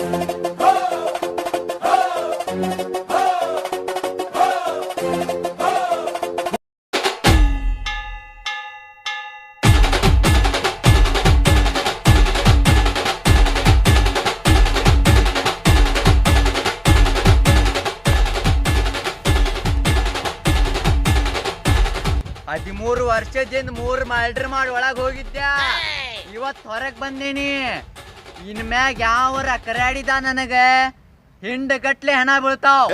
13 ವರ್ಷದಿಂದ 3 ಮರ್ಡರ್ ಮಾಡಿ ಒಳಗ್ ಹೋಗಿದ್ದೆ. ಇವತ್ ಹೊರಗ್ ಬಂದೇನಿ. ಇನ್ ಮ್ಯಾಗ ಯಾವರ ಕರಾಡಿದ ನನಗ ಹಿಂಡ ಗಟ್ಲೆ ಹಣ ಬೀಳ್ತಾವ.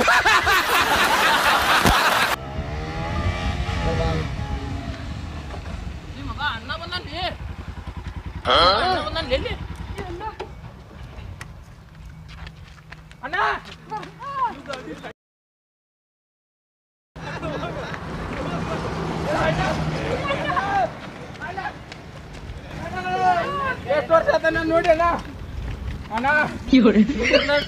ನೋಡಿ ಅಣ್ಣ ಅಣ್ಣ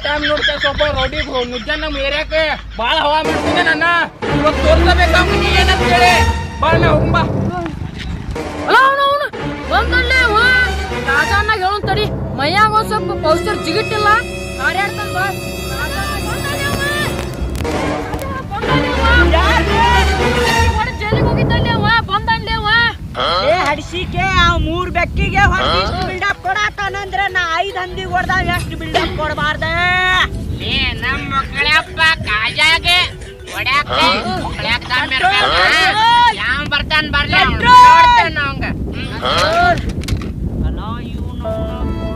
ಟೈಮ್ ನೋಡ್ತಾ ಸ್ವಲ್ಪ ರೌಡಿ ನುಗ್ಗ ನಮ್ಮ ಏರಿಯಾಕ್ಕೆ ಭಾಳ ಹವಾ ಮಾಡ್ತಿದ್ದೆ ನನ್ನ ಇವತ್ತು ತೋರ್ಸಬೇಕು ಏನಂತ ಹೇಳಿ ಬಾಳ ಹೋಗ್ಬಾ ಬಂದಲ್ಲೇ ರಾಜಾನಾಗ ಹೇಳೋನ್ ತಡಿ ಮೈಯಾಗ ಒಂದ್ ಸ್ವಲ್ಪ ಪೌಸ್ಟರ್ ಜಿಗಿಟ್ಟಿಲ್ಲ ಹಾರ್ಯಾಡ್ತಾನ ಬಾ ಜೈಲಿಗೆ ಹೋಗಿದ್ದಲ್ಲಿ ಅವ ಬಂದಲ್ಲಿ ಅವ ಹಡಿಸಿಕೆ ಅವ್ 3 ಬೆಕ್ಕಿಗೆ ಬಿಲ್ಡಪ್ ಕೊಡಾಕನಂದ್ರ ನಾ 5 ಹಂದಿಗೆ ಹೊಡೆದಾಗ ಎಷ್ಟು ಬಿಲ್ಡಪ್ ಕೊಡಬಾರ್ದ ನಮ್ಮ ಮಕ್ಕಳಪ್ಪ ಕಾಜಾಗೆ ಯಾವ ಬರ್ತಾನ ಬರ್ಲಿ ಅಲ್ಲ ಇವನು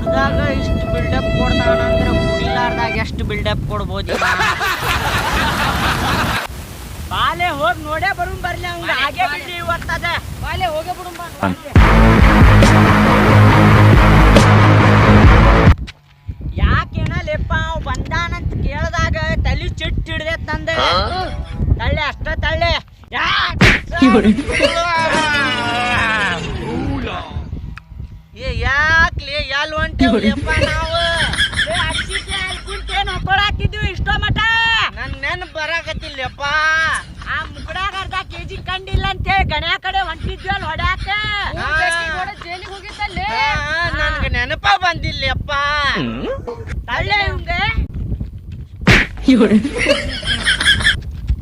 ಕುಡ್ದಾಗ ಇಷ್ಟು ಬಿಲ್ಡಪ್ ಕೊಡ್ತಾನಂದ್ರ ಕುಡಿಲಾರ್ದಾಗ ಎಷ್ಟು ಬಿಲ್ಡಪ್ ಕೊಡ್ಬೋದು ಬಾಲೆ ಹೋಗಿ ನೋಡೇ ಬರು ಬರ್ಲಿ ಅವ್ಗ ಹಾಗೆ ಬಿಡ್ಲಿ ಇವತ್ತದ ಬಾಲೆ ಹೋಗೇ ಬಿಡು ಯಾಕೇನ ಲೆಪ್ಪ ಅವ್ ಬಂದಾನಂತ ಕೇಳ್ದಾಗ ತಲಿ ಚಿಟ್ ಹಿಡ್ದೆ ತಂದೆ ತಳ್ಳೆ ಅಷ್ಟ ತಳ್ಳೆ ಯಾಕ್ಲಿ ಎಲ್ ಹೊಂಟೇವಪ್ಪ ನಾವು ಕುಂತೇನು ಹೊಕ್ಕೊಳಾಕಿದ್ವಿ ಇಷ್ಟೋ ಮಟ ನನ್ ನೆನಪು ಬರಾಕತ್ತಿಲ್ಲಪ್ಪ. ಆ ಮುಗಡಾಗ ಅರ್ಧ ಕೆಜಿ ಕಂಡಿಲ್ಲ ಅಂತೇಳಿ ಗಣ್ಯಾ ಕಡೆ ಹೊಂಟಿದ್ವಿ ಅಲ್ಲಿ ಹೊಡ್ಯಾಕ ಜೈಲಿಗೆ ಹೋಗಿದ್ದಲ್ಲಿ ನನ್ಗೆ ನೆನಪ ಬಂದಿಲ್ಲಪ್ಪ. ತಳ್ಳೆ ಇವಂಗ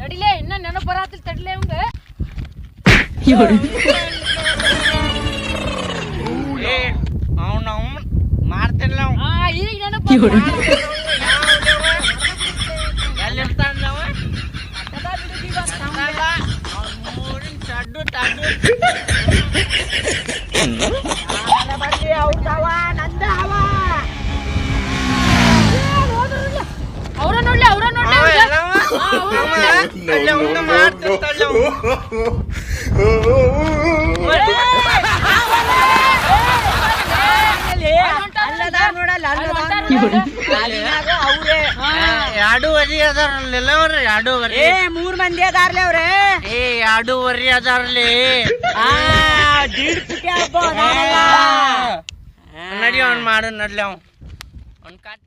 ತಡಿಲೇ ಇನ್ನ ನೆನಪು ಬರಾತಿಲ್ ತಡಿಲೇ ಇವಂಗ ಅವ್ನ ಮಾಡ್ತಿಲ್ಲ ಈಗ ನೆನಪು ಎಲ್ಲಿರ್ತಾನ ಚಡ್ಡು ಟಡ್ಡು ಬಂದಿ ಅವ್ರದವ ನಂದ ಅವ ಅವ್ರ ನೋಡ್ಲಿ ಅಲ್ಲದ ನೋಡಲ್ಲ ಅವ್ರೆ 2 ಅದಾರಲ್ಲ ಅವ್ರ 2 3 ಮಂದಿ ಅದಾರ್ಲಿ ಅವ್ರೆ 2 ಅದಾರ್ಲಿ ದೀಡ್ ಪುಟಿ ಹಬ್ಬ ನಡಿ ಅವ್ನ್ ಮಾಡು ನಡ್ಲಿ ಅವ್ನ್ ಕಾಟ್.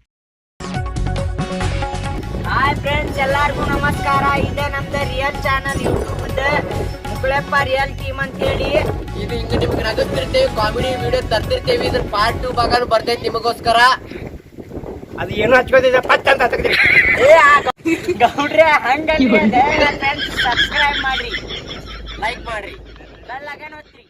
ಹಾಯ್ ಫ್ರೆಂಡ್ಸ್, ಎಲ್ಲಾರ್ಗು ನಮಸ್ಕಾರ. ಇದೇ ನಮ್ದು real channel YouTube Mugaleppa real team ಅಂತ ಹೇಳಿ. ಇದು ಹಿಂಗ ನಿಮ್ಗೆ ನಗಿಸ್ತಿರ್ತೇವೆ, ಕಾಮಿಡಿ ವಿಡಿಯೋ ತರ್ತಿರ್ತೇವಿ. ಇದ್ರ ಪಾರ್ಟ್ 2 ಭಾಗ ಬರ್ತೈತಿ ನಿಮಗೋಸ್ಕರ. ಅದು ಏನು ಹಚ್ಕೋದಿದೆ ಪಚ್ ಅಂತ ಹತ್ತಕ್ರಿ ಗೌಡ್ರೆ ಹಂಗಂದ್ರೆ ಸಬ್ಸ್ಕ್ರೈಬ್ ಮಾಡ್ರಿ, ಲೈಕ್ ಮಾಡ್ರಿ, ಬೆಲ್ ಐಕಾನ್ ಒತ್ತಿರಿ.